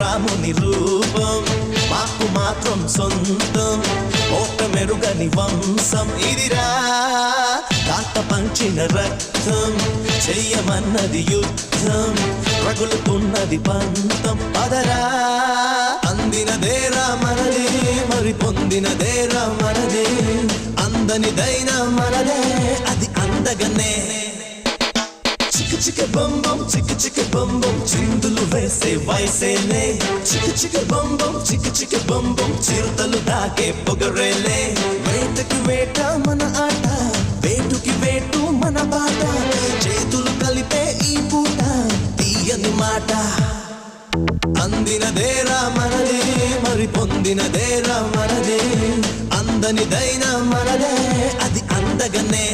రాముని రూపం మాకు మాత్రం సొంతం ఓట మెరుగని వంశం ఇదిరా తాత పంచిన రక్తం చెయ్యమన్నది యుద్ధం రగులుతున్నది పంతం పదరా అందినదేరా మనదే మరి పొందినదేరా మనదే అందనిదైనా మనదే అది అందగనే చిక బొంబం చిక బొంబం చిందులు వేసే వయసేనే చిక బొంబం చిక బొంబం చిరుతలు దాకే పొగరేలే వేటకి వేట మన ఆట వేటుకి వేటు మన బాట చేతులు కలిపే ఈ పూట తీయని మాట అందినదేరా మనదే మరి పొందినదేరా మనదే అందనిదైనా మనదే అది అందగనే